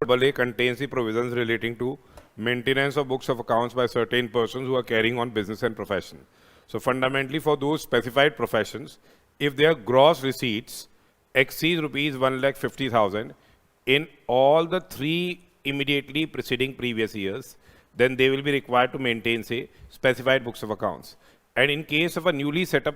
44AA contains the provisions relating to maintenance of books of accounts by certain persons who are carrying on business and profession. So fundamentally for those specified professions, if their gross receipts exceed rupees 1,50,000 in all the 3 immediately preceding previous years, then they will be required to maintain, say, specified books of accounts. And in case of a newly set up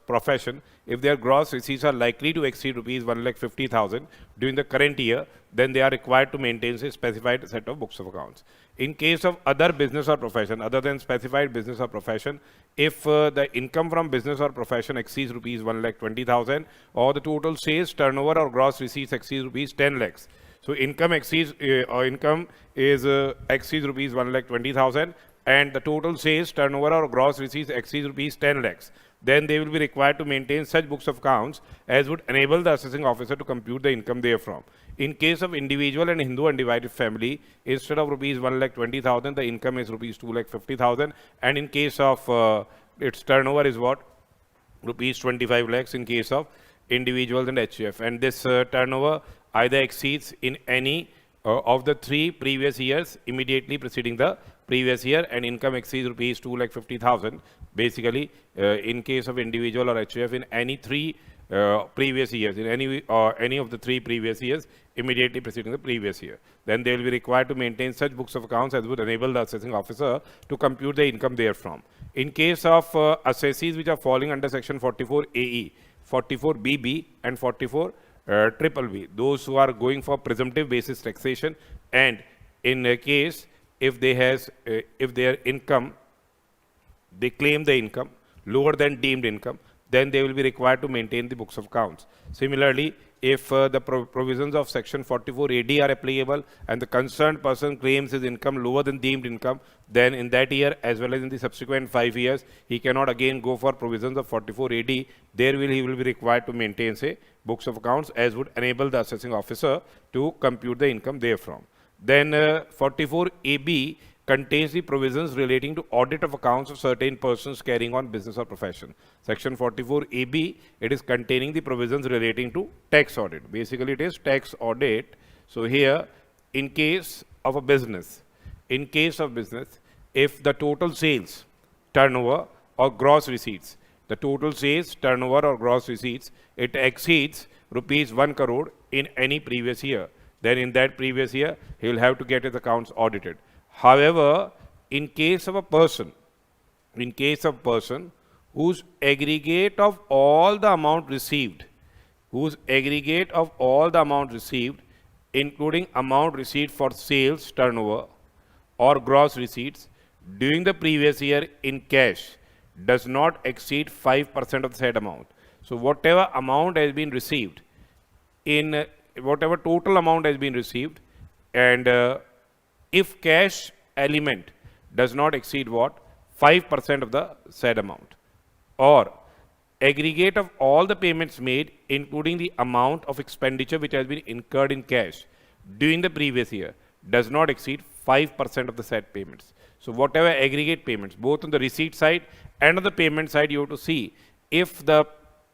profession, if their gross receipts are likely to exceed rupees 1,50,000 during the current year, then they are required to maintain a specified set of books of accounts. In case of other business or profession, other than specified business or profession, if the income from business or profession exceeds rupees 1,20,000 or the total sales turnover or gross receipts exceeds rupees 10 lakhs. So income exceeds exceeds rupees 1,20,000 and the total sales turnover or gross receipts exceeds rupees 10 lakhs, then they will be required to maintain such books of accounts as would enable the assessing officer to compute the income therefrom. In case of individual and Hindu undivided family, instead of rupees 1,20,000, the income is rupees 2,50,000, and in case of its turnover is what? Rupees 25 lakhs in case of individuals and HUF. And this turnover either exceeds in any of the 3 previous years immediately preceding the previous year, and income exceeds rupees 2,50,000 basically in case of individual or HUF in any 3 previous years, in any of the 3 previous years immediately preceding the previous year. Then they will be required to maintain such books of accounts as would enable the assessing officer to compute the income therefrom. In case of assessees which are falling under section 44 AE, 44 BB and 44 triple B, those who are going for presumptive basis taxation, and in a case if their income, they claim the income lower than deemed income, then they will be required to maintain the books of accounts. Similarly, if the provisions of section 44 AD are applicable and the concerned person claims his income lower than deemed income, then in that year as well as in the subsequent 5 years, he cannot again go for provisions of 44 AD. He will be required to maintain, say, books of accounts as would enable the assessing officer to compute the income therefrom. Then 44 AB contains the provisions relating to audit of accounts of certain persons carrying on business or profession. Section 44 AB, it is containing the provisions relating to tax audit. Basically, it is tax audit. So here, in case of a business, if the total sales, turnover or gross receipts, it exceeds rupees 1 crore in any previous year, then in that previous year, he will have to get his accounts audited. However, in case of a person whose aggregate of all the amount received, including amount received for sales, turnover or gross receipts during the previous year in cash, does not exceed 5% of the said amount. So whatever amount has been received, whatever total amount has been received, and if cash element does not exceed what? 5% of the said amount, or aggregate of all the payments made, including the amount of expenditure which has been incurred in cash during the previous year, does not exceed 5% of the said payments. So whatever aggregate payments, both on the receipt side and on the payment side, you have to see if the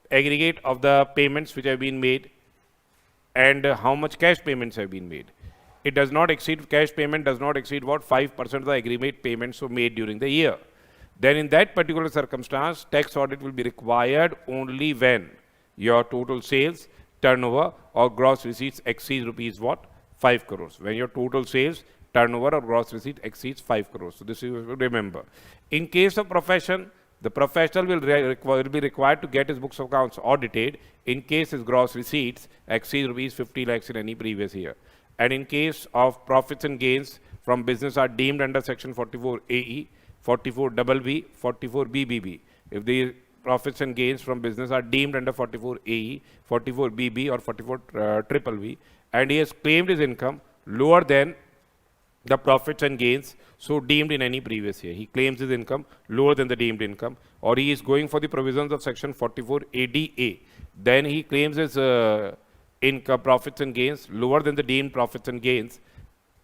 aggregate of the payments which have been made and how much cash payments have been made. It does not exceed, cash payment does not exceed what? 5% of the aggregate payments were made during the year. Then in that particular circumstance, tax audit will be required only when your total sales, turnover or gross receipts exceeds rupees what? 5 crores. When your total sales, turnover or gross receipt exceeds 5 crores. So this you remember. In case of profession, the professional will be required to get his books of accounts audited in case his gross receipts exceed rupees 50 lakhs in any previous year. And in case of profits and gains from business are deemed under section 44 AE, 44 BB, 44 BBB. If the profits and gains from business are deemed under 44 AE, 44 BB or 44 triple B, and he has claimed his income lower than the profits and gains so deemed in any previous year. He claims his income lower than the deemed income, or he is going for the provisions of section 44 ADA. Then he claims his income, profits and gains lower than the deemed profits and gains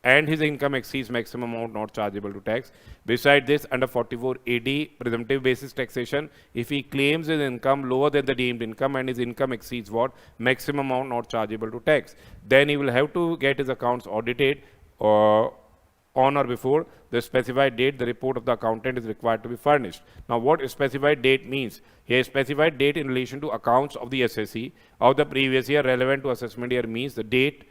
and his income exceeds maximum amount not chargeable to tax. Besides this, under 44AD presumptive basis taxation, if he claims his income lower than the deemed income and his income exceeds what? Maximum amount not chargeable to tax, then he will have to get his accounts audited on or before the specified date. The report of the accountant is required to be furnished. Now, what specified date means? Here, specified date in relation to accounts of the assessee of the previous year relevant to assessment year means the date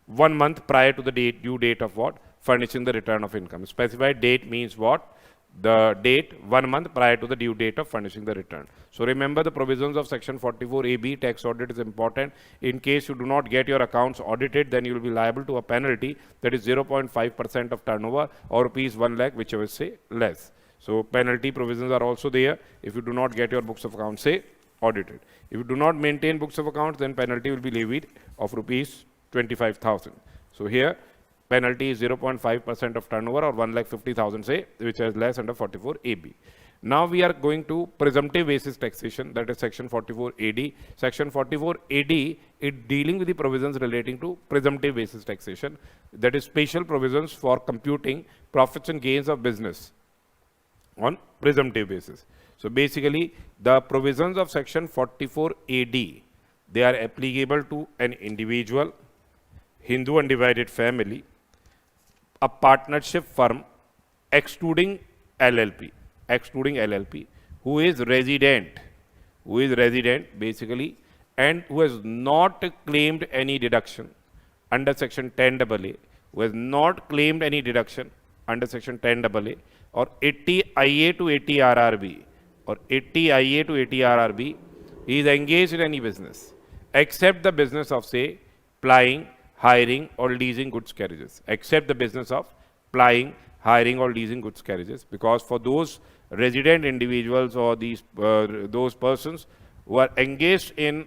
1 month prior to the due date of what? Furnishing the return of income. Specified date means what? The date 1 month prior to the due date of furnishing the return. So remember the provisions of section 44AB, tax audit is important. In case you do not get your accounts audited, then you will be liable to a penalty that is 0.5% of turnover or rupees 1 lakh, whichever say less. So penalty provisions are also there if you do not get your books of accounts say audited. If you do not maintain books of accounts, then penalty will be levied of rupees 25,000. So here penalty is 0.5% of turnover or 1,50,000 say, which is less under 44AB. Now we are going to presumptive basis taxation, that is section 44AD. Section 44AD is dealing with the provisions relating to presumptive basis taxation, that is special provisions for computing profits and gains of business on presumptive basis. So basically the provisions of section 44AD, they are applicable to an individual, Hindu undivided family, a partnership firm, excluding LLP, who is resident basically, and who has not claimed any deduction under section 10AA, who has not claimed any deduction under section 10AA, or 80IA to 80RRB, he is engaged in any business except the business of say plying, hiring or leasing goods carriages, except the business of plying, hiring or leasing goods carriages, because for those resident individuals or those persons who are engaged in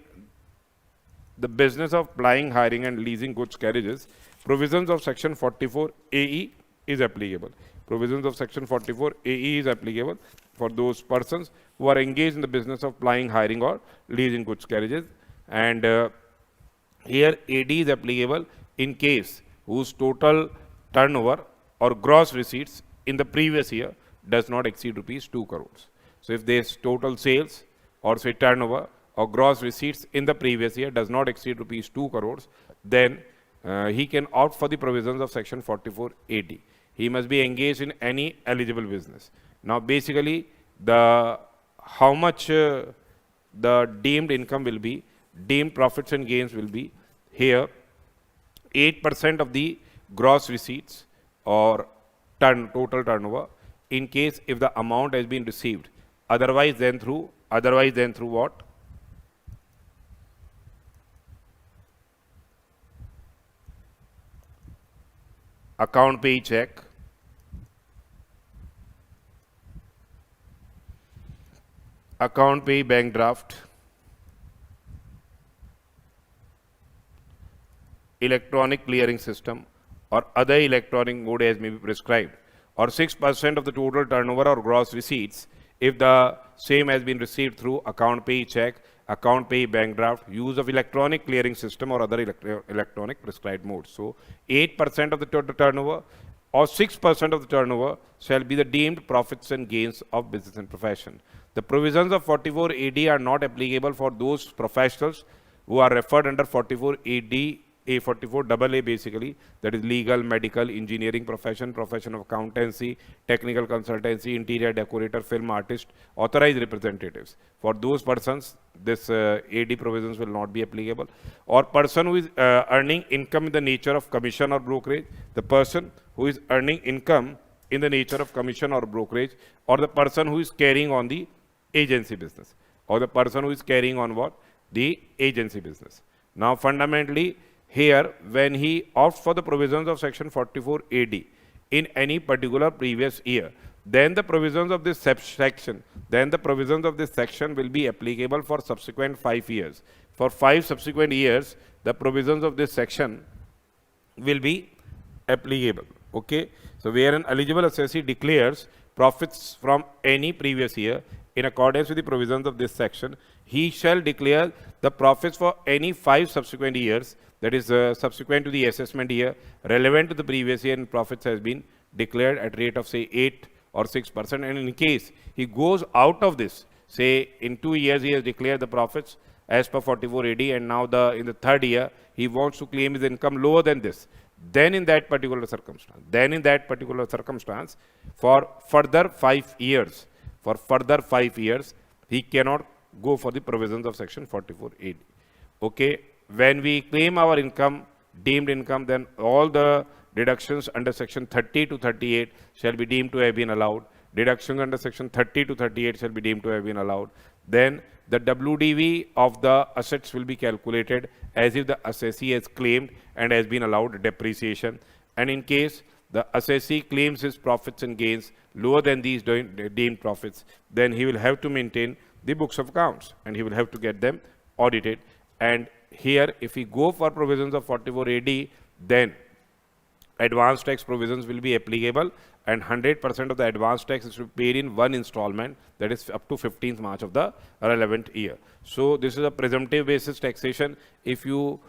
the business of plying, hiring and leasing goods carriages, provisions of section 44AE is applicable. Provisions of section 44AE is applicable for those persons who are engaged in the business of plying, hiring or leasing goods carriages. And here AD is applicable in case whose total turnover or gross receipts in the previous year does not exceed rupees 2 crores. So if there's total sales or say turnover or gross receipts in the previous year does not exceed rupees 2 crores, then he can opt for the provisions of section 44AD. He must be engaged in any eligible business. Now basically how much the deemed income will be, deemed profits and gains will be here 8% of the gross receipts or total turnover in case if the amount has been received otherwise than through what? Account pay check, account pay bank draft, electronic clearing system or other electronic mode as may be prescribed, or 6% of the total turnover or gross receipts if the same has been received through account pay check, account pay bank draft, use of electronic clearing system or other electronic prescribed modes. So 8% of the total turnover or 6% of the turnover shall be the deemed profits and gains of business and profession. The provisions of 44AD are not applicable for those professionals who are referred under 44AD, A44AA basically, that is legal, medical, engineering profession, profession of accountancy, technical consultancy, interior decorator, film artist, authorized representatives. For those persons, this AD provisions will not be applicable. Or person who is earning income in the nature of commission or brokerage, the person who is earning income in the nature of commission or brokerage, or the person who is carrying on the agency business, or the person who is carrying on what? The agency business. Now fundamentally, here, when he opts for the provisions of section 44AD in any particular previous year, then the provisions of this section will be applicable for subsequent 5 years. For 5 subsequent years, the provisions of this section will be applicable. Okay. So where an eligible assessee declares profits from any previous year in accordance with the provisions of this section, he shall declare the profits for any 5 subsequent years that is subsequent to the assessment year, relevant to the previous year, and profits has been declared at rate of say 8 or 6%. And in case he goes out of this, say in 2 years he has declared the profits as per 44 AD, and now in the third year he wants to claim his income lower than this, then in that particular circumstance, for further 5 years, he cannot go for the provisions of section 44 AD. Okay, when we claim our income, deemed income, then all the deductions under section 30 to 38 shall be deemed to have been allowed. Deductions under section 30 to 38 shall be deemed to have been allowed. Then the WDV of the assets will be calculated as if the assessee has claimed and has been allowed depreciation. And in case the assessee claims his profits and gains lower than these deemed profits, then he will have to maintain the books of accounts and he will have to get them audited. And here, if we go for provisions of 44 AD, then advance tax provisions will be applicable, and 100% of the advance tax is to be paid in one installment, that is up to 15th March of the relevant year. So this is a presumptive basis taxation. If you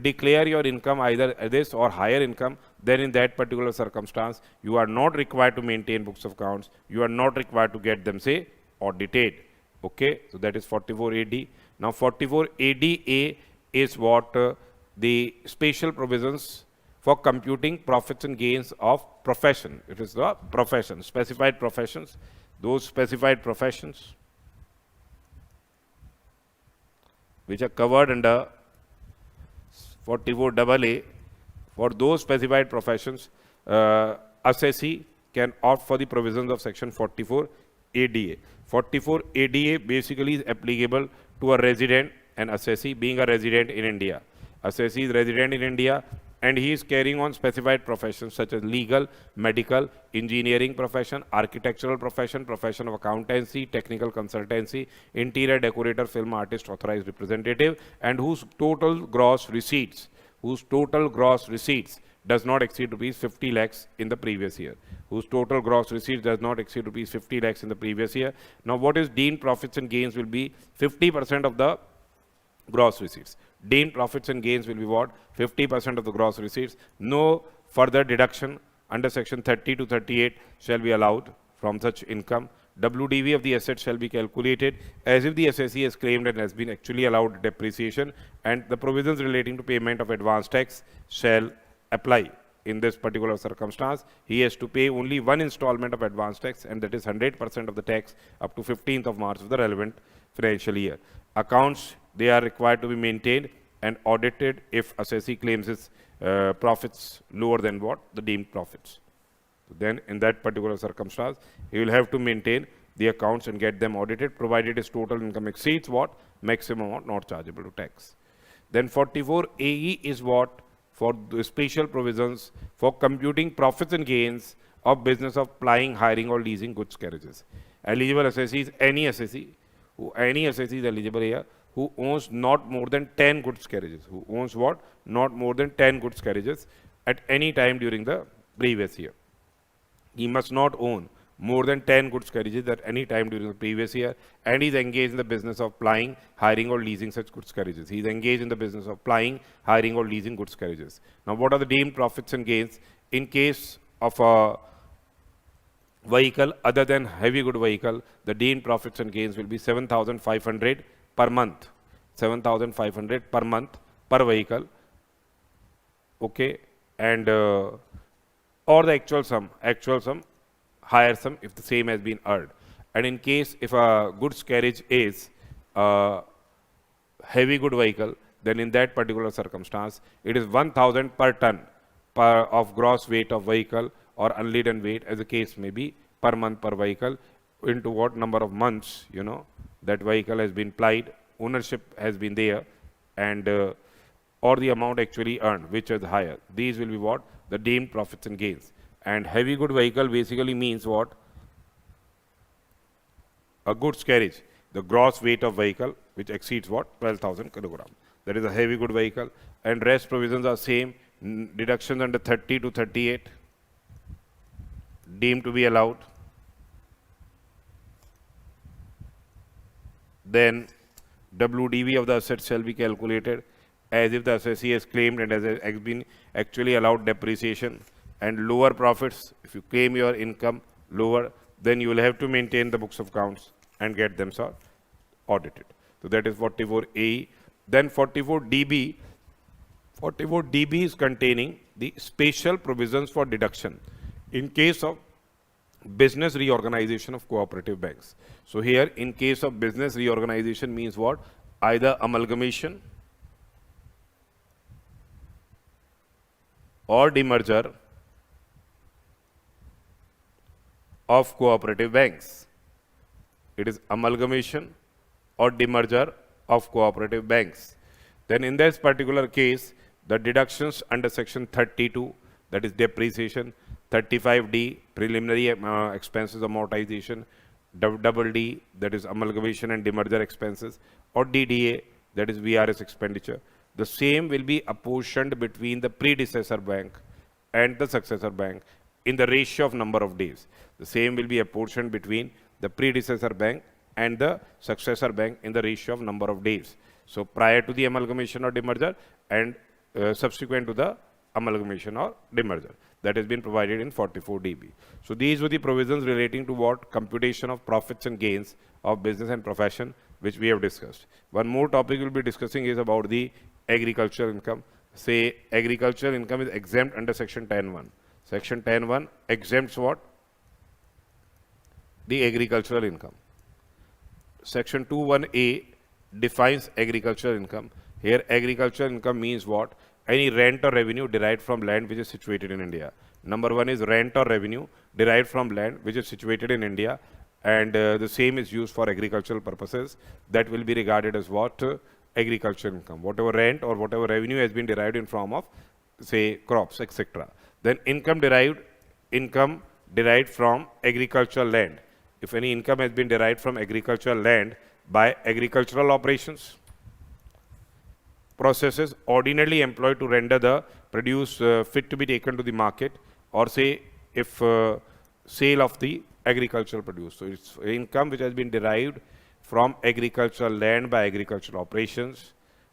declare your income either this or higher income, then in that particular circumstance, you are not required to maintain books of accounts. You are not required to get them, say, audited. Okay, so that is 44 AD. Now 44 ADA is what the special provisions for computing profits and gains of profession. It is the profession, specified professions. Those specified professions which are covered under 44 AA, for those specified professions, assessee can opt for the provisions of section 44 ADA. 44 ADA basically is applicable to a resident and assessee being a resident in India. Assessee is resident in India and he is carrying on specified professions such as legal, medical, engineering profession, architectural profession, profession of accountancy, technical consultancy, interior decorator, film artist, authorized representative, and whose total gross receipts does not exceed rupees 50 lakhs in the previous year. Whose total gross receipts does not exceed rupees 50 lakhs in the previous year. Now, what is deemed profits and gains will be 50% of the gross receipts. Deemed profits and gains will be what? 50% of the gross receipts. No further deduction under section 30 to 38 shall be allowed from such income. WDV of the asset shall be calculated as if the assessee has claimed and has been actually allowed depreciation, and the provisions relating to payment of advance tax shall apply. In this particular circumstance, he has to pay only one installment of advance tax, and that is 100% of the tax up to 15th of March of the relevant financial year. Accounts, they are required to be maintained and audited if assessee claims his profits lower than what? The deemed profits. So then in that particular circumstance, he will have to maintain the accounts and get them audited, provided his total income exceeds what? Maximum amount not chargeable to tax. Then 44 AE is what? For the special provisions for computing profits and gains of business of plying, hiring or leasing goods carriages. Eligible assessees, any assessee is eligible here who owns not more than 10 goods carriages. Who owns what? Not more than 10 goods carriages at any time during the previous year. He must not own more than 10 goods carriages at any time during the previous year, and he is engaged in the business of plying, hiring or leasing such goods carriages. He is engaged in the business of plying, hiring or leasing goods carriages. Now, what are the deemed profits and gains? In case of a vehicle other than heavy good vehicle, the deemed profits and gains will be 7,500 per month. 7,500 per month per vehicle. Okay, and or the actual sum, higher sum if the same has been earned. And in case if a goods carriage is a heavy good vehicle, then in that particular circumstance, it is 1,000 per ton of gross weight of vehicle or unladen weight, as the case may be, per month per vehicle, into what number of months, that vehicle has been plied, ownership has been there, and or the amount actually earned, which is higher. These will be what? The deemed profits and gains. And heavy good vehicle basically means what? A goods carriage, the gross weight of vehicle, which exceeds what? 12,000 kilograms. That is a heavy good vehicle. And rest provisions are same. Deductions under 30 to 38 deemed to be allowed. Then WDV of the assets shall be calculated as if the assessee has claimed and has been actually allowed depreciation, and lower profits, if you claim your income lower, then you will have to maintain the books of accounts and get them audited. So that is 44A. Then 44DB. 44DB is containing the special provisions for deduction in case of business reorganization of cooperative banks. So here, in case of business reorganization means what? Either amalgamation or demerger of cooperative banks. It is amalgamation or demerger of cooperative banks. Then in this particular case, the deductions under section 32, that is depreciation, 35D, preliminary expenses amortization, double D, that is amalgamation and demerger expenses, or DDA, that is VRS expenditure. The same will be apportioned between the predecessor bank and the successor bank in the ratio of number of days. The same will be apportioned between the predecessor bank and the successor bank in the ratio of number of days. So prior to the amalgamation or demerger and subsequent to the amalgamation or demerger. That has been provided in 44DB. So these were the provisions relating to what? Computation of profits and gains of business and profession, which we have discussed. One more topic we'll be discussing is about the agricultural income. Say agricultural income is exempt under section 10(1). Section 10(1) exempts what? The agricultural income. Section 2(1)A defines agricultural income. Here agricultural income means what? Any rent or revenue derived from land which is situated in India. Number one is rent or revenue derived from land which is situated in India, and the same is used for agricultural purposes. That will be regarded as what? Agricultural income. Whatever rent or whatever revenue has been derived in form of, say, crops, etc. Then income derived from agricultural land. If any income has been derived from agricultural land by agricultural operations, processes ordinarily employed to render the produce fit to be taken to the market, or say if sale of the agricultural produce. So it's income which has been derived from agricultural land by agricultural operations,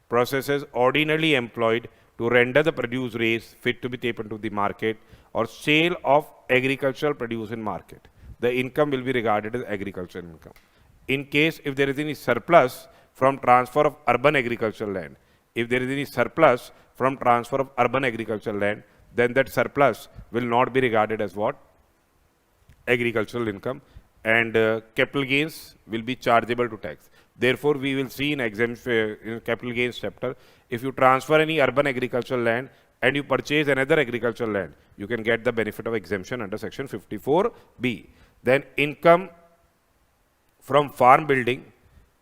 processes ordinarily employed to render the produce raised fit to be taken to the market, or sale of agricultural produce in market. The income will be regarded as agricultural income. In case if there is any surplus from transfer of urban agricultural land, if there is any surplus from transfer of urban agricultural land, then that surplus will not be regarded as what? Agricultural income, and capital gains will be chargeable to tax. Therefore, we will see in capital gains chapter, if you transfer any urban agricultural land and you purchase another agricultural land, you can get the benefit of exemption under section 54B. Then income from farm building,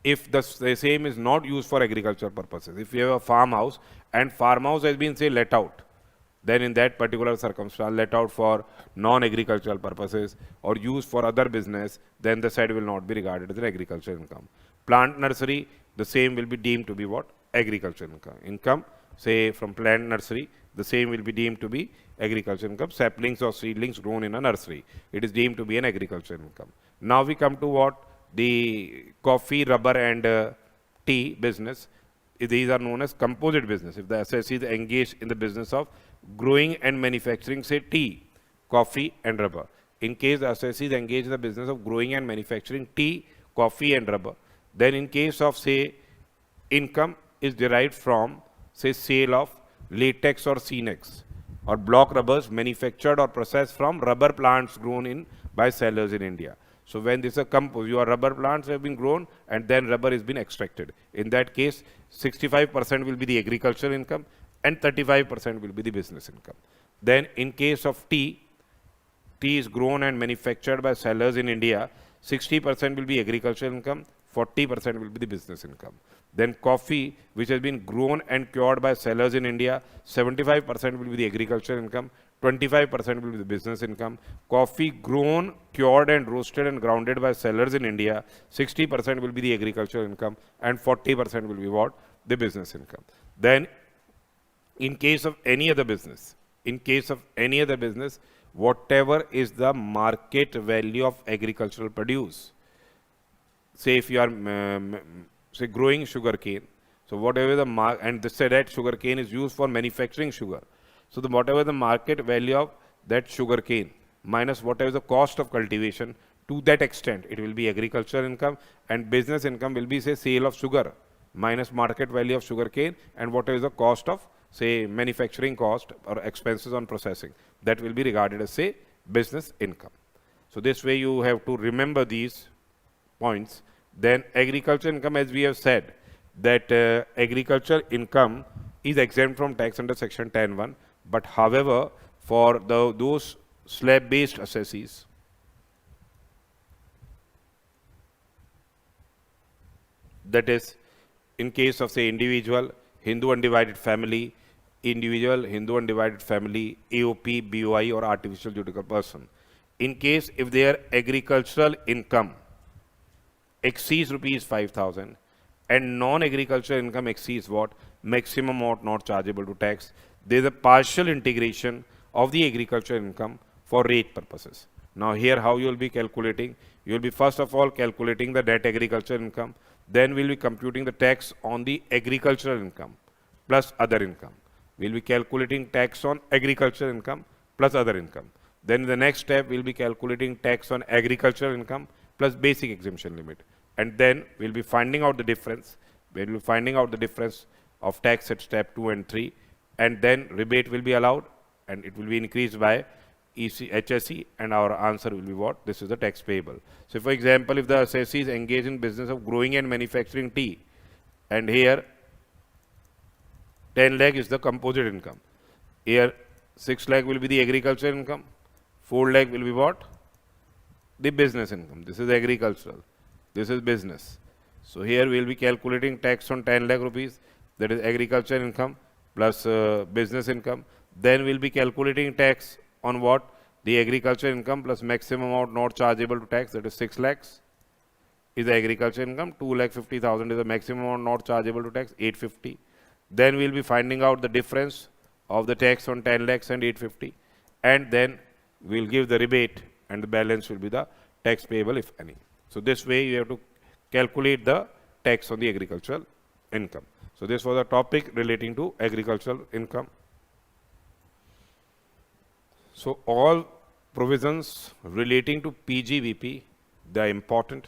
if the same is not used for agricultural purposes. If you have a farmhouse and farmhouse has been, say, let out, then in that particular circumstance, let out for non-agricultural purposes or used for other business, then the said will not be regarded as an agricultural income. Plant nursery, the same will be deemed to be what? Agricultural income. Income, say, from plant nursery, the same will be deemed to be agricultural income. Saplings or seedlings grown in a nursery, it is deemed to be an agricultural income. Now we come to what? The coffee, rubber and tea business. These are known as composite business. If the assessee is engaged in the business of growing and manufacturing, say, tea, coffee and rubber. In case the assessee is engaged in the business of growing and manufacturing tea, coffee and rubber, then in case of, say, income is derived from, say, sale of latex or Cenex or block rubbers manufactured or processed from rubber plants grown in by sellers in India. So when this is a compose, your rubber plants have been grown and then rubber has been extracted. In that case, 65% will be the agricultural income and 35% will be the business income. Then in case of tea, tea is grown and manufactured by sellers in India, 60% will be agricultural income, 40% will be the business income. Then coffee, which has been grown and cured by sellers in India, 75% will be the agricultural income, 25% will be the business income. Coffee grown, cured and roasted and grounded by sellers in India, 60% will be the agricultural income and 40% will be what? The business income. Then in case of any other business, whatever is the market value of agricultural produce, say if you are say growing sugarcane, So whatever the and they said that sugar cane is used for manufacturing sugar. So whatever the market value of that sugar cane minus whatever the cost of cultivation, to that extent it will be agricultural income, and business income will be say sale of sugar minus market value of sugar cane and whatever is the cost of say manufacturing cost or expenses on processing, that will be regarded as say business income. So this way you have to remember these points. Then agriculture income, as we have said, that agriculture income is exempt from tax under section 10(1), but however for those slab based assessees, that is in case of say individual Hindu undivided family, individual Hindu undivided family, AOP, BOI or artificial juridical person, in case if their agricultural income exceeds rupees 5,000 and non-agricultural income exceeds what? Maximum amount not chargeable to tax. There is a partial integration of the agricultural income for rate purposes. Now here how you will be calculating? You will be first of all calculating the net agricultural income. Then we will be computing the tax on the agricultural income plus other income. We will be calculating tax on agricultural income plus other income. Then in the next step, we will be calculating tax on agricultural income plus basic exemption limit. And then we will be finding out the difference. We will be finding out the difference of tax at step 2 and 3. And then rebate will be allowed and it will be increased by HSE, and our answer will be what? This is the tax payable. So for example, if the assessee is engaged in business of growing and manufacturing tea, and here 10 lakh is the composite income. Here 6 lakh will be the agriculture income. 4 lakh will be what? The business income. This is agricultural. This is business. So here we will be calculating tax on 10 lakh rupees. That is agriculture income plus business income. Then we will be calculating tax on what? The agriculture income plus maximum amount not chargeable to tax. That is 6 lakhs is the agriculture income. 2,50,000 is the maximum amount not chargeable to tax. 850. Then we will be finding out the difference of the tax on 10 lakhs and 850. And then we will give the rebate and the balance will be the tax payable if any. So this way you have to calculate the tax on the agricultural income. So this was a topic relating to agricultural income. So all provisions relating to PGBP, they are important.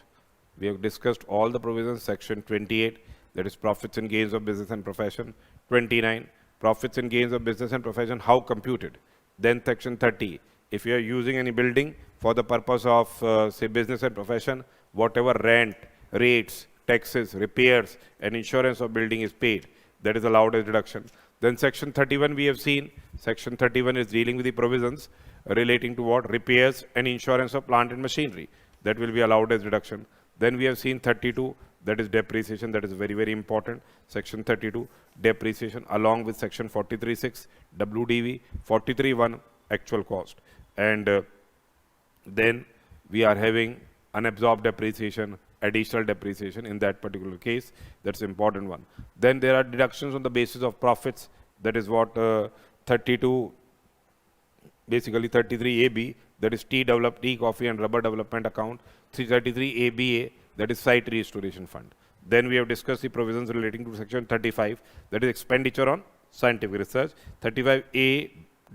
We have discussed all the provisions. Section 28, that is profits and gains of business and profession. 29, profits and gains of business and profession, how computed. Then section 30, if you are using any building for the purpose of say business and profession, whatever rent, rates, taxes, repairs and insurance of building is paid, that is allowed as deduction. Then section 31 we have seen. Section 31 is dealing with the provisions relating to what? Repairs and insurance of plant and machinery. That will be allowed as deduction. Then we have seen 32, that is depreciation. That is very, very important. Section 32, depreciation, along with section 43.6, WDV, 43.1, actual cost. And then we are having unabsorbed depreciation, additional depreciation in that particular case. That's important one. Then there are deductions on the basis of profits. That is what 32, basically 33AB, that is tea coffee and rubber development account. 333ABA, that is site restoration fund. Then we have discussed the provisions relating to section 35, that is expenditure on scientific research. 35A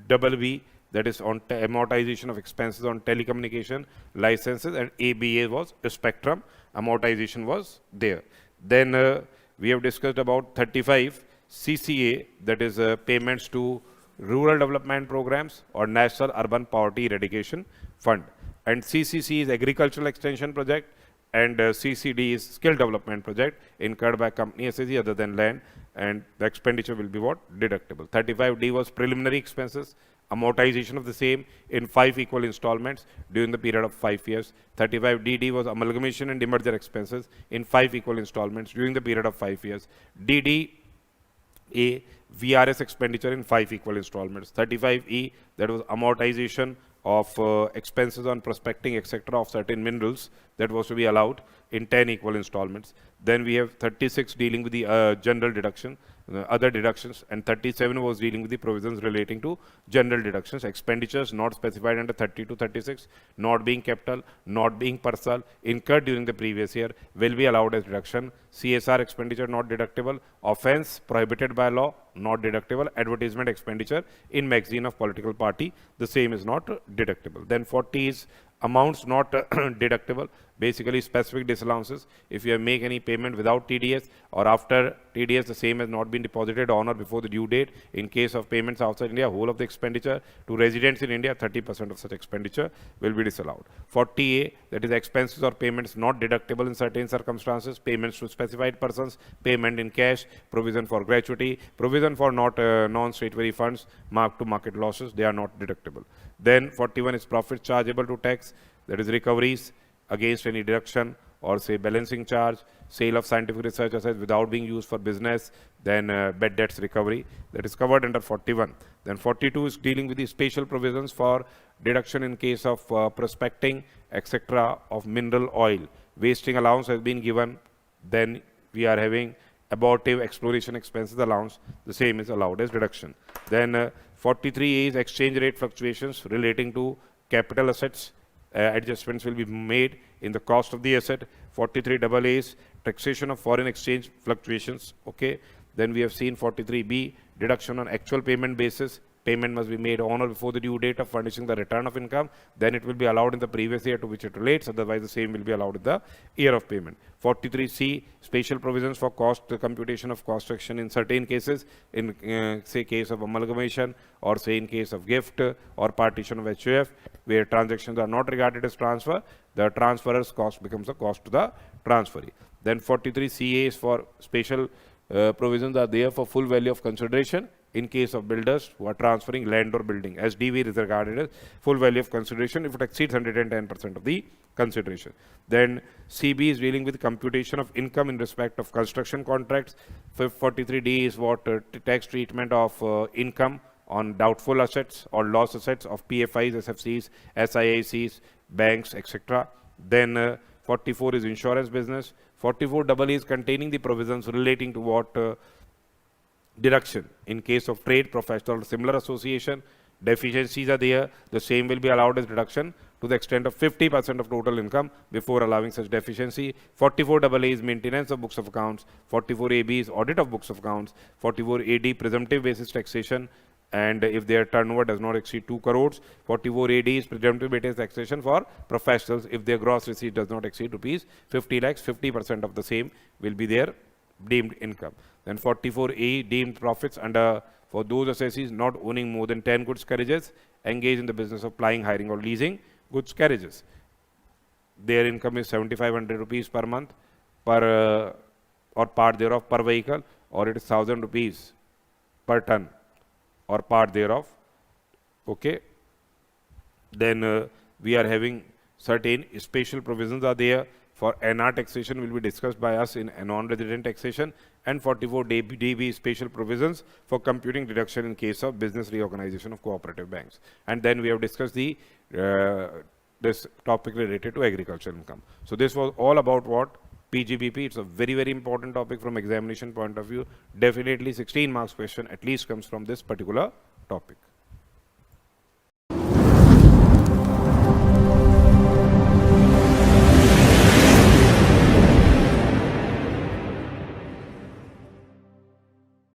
double B, that is on amortization of expenses on telecommunication licenses, and ABA was a spectrum amortization was there. Then we have discussed about 35 CCA, that is payments to rural development programs or National Urban Poverty Eradication Fund. And CCC is agricultural extension project, and CCD is skill development project incurred by company SSE other than land, and the expenditure will be what? Deductible. 35D was preliminary expenses, amortization of the same in 5 equal installments during the period of 5 years. 35DD was amalgamation and demerger expenses in 5 equal installments during the period of 5 years. DD A, VRS expenditure in 5 equal installments. 35E, that was amortization of expenses on prospecting, etc., of certain minerals that was to be allowed in 10 equal installments. Then we have 36 dealing with the general deduction, other deductions, and 37 was dealing with the provisions relating to general deductions. Expenditures not specified under 30 to 36, not being capital, not being personal, incurred during the previous year will be allowed as deduction. CSR expenditure not deductible. Offense prohibited by law not deductible. Advertisement expenditure in magazine of political party, the same is not deductible. Then 40 is amounts not deductible, basically specific disallowances. If you make any payment without TDS or after TDS, the same has not been deposited on or before the due date. In case of payments outside India, whole of the expenditure to residents in India, 30% of such expenditure will be disallowed. 40A, that is expenses or payments not deductible in certain circumstances, payments to specified persons, payment in cash, provision for gratuity, provision for not non-statutory funds, mark-to-market losses, they are not deductible. Then 41 is profits chargeable to tax, that is recoveries against any deduction or say balancing charge, sale of scientific research assets without being used for business, then bad debts recovery, that is covered under 41. Then 42 is dealing with the special provisions for deduction in case of prospecting, etc. of mineral oil. Wasting allowance has been given, then we are having abortive exploration expenses allowance, the same is allowed as deduction. Then 43A is exchange rate fluctuations relating to capital assets. Adjustments will be made in the cost of the asset. 43AA is taxation of foreign exchange fluctuations. Okay. Then we have seen 43B, deduction on actual payment basis. Payment must be made on or before the due date of furnishing the return of income. Then it will be allowed in the previous year to which it relates. Otherwise, the same will be allowed in the year of payment. 43C, special provisions for cost, the computation of cost section in certain cases, in say case of amalgamation or say in case of gift or partition of HUF, where transactions are not regarded as transfer, the transferor's cost becomes the cost to the transferee. Then 43CA is for special provisions are there for full value of consideration in case of builders who are transferring land or building. As DV is regarded as full value of consideration if it exceeds 110% of the consideration. Then CB is dealing with computation of income in respect of construction contracts. 43D is what tax treatment of income on doubtful assets or loss assets of PFIs, SFCs, SIICs, banks, etc. Then 44 is insurance business. 44AA is containing the provisions relating to what deduction in case of trade, professional or similar association. Deficiencies are there, the same will be allowed as deduction to the extent of 50% of total income before allowing such deficiency. 44AA is maintenance of books of accounts. 44AB is audit of books of accounts. 44AD presumptive basis taxation, and if their turnover does not exceed 2 crores. 44AD is presumptive basis taxation for professionals if their gross receipt does not exceed rupees 50 lakhs, 50% of the same will be their deemed income. Then 44A, deemed profits under for those assessees not owning more than 10 goods carriages engaged in the business of plying, hiring or leasing goods carriages. Their income is 7,500 rupees per month per or part thereof per vehicle, or it is 1,000 rupees per ton or part thereof. Okay. Then we are having certain special provisions are there for NR taxation will be discussed by us in non-resident taxation, and 44DB special provisions for computing deduction in case of business reorganization of cooperative banks. And then we have discussed the this topic related to agricultural income. So this was all about what PGBP. It's a very, very important topic from examination point of view. Definitely 16 marks question at least comes from this particular topic.